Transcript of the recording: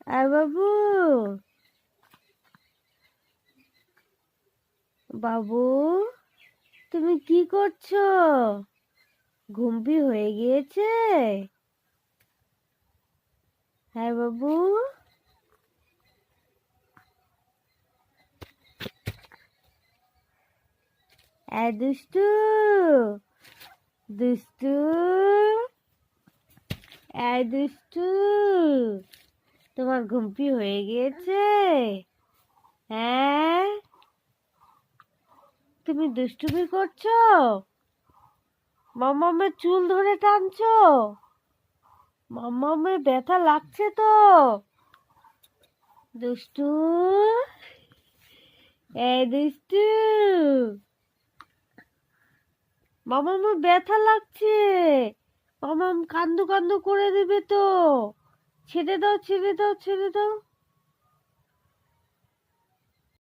আর বাবু, বাবু, তুমি কি করছো? ঘুমপি হয়ে গিয়েছে? হ্যাঁ বাবু। দুষ্টু, দুষ্টু, দুষ্টু, তোমার ঘুমপি হয়ে গিয়েছে? হ্যাঁ, তুমি দুষ্টুমি করছো? মামামের চুল ধরে টানছো? মামামের ব্যথা লাগছে তো? দুষ্টু, দুষ্টু, মামামের ব্যথা লাগছে। মামাম কান্দু কান্দু করে দিবে তো। ছেড়ে দাও, ছেড়ে দাও, ছেড়ে দাও।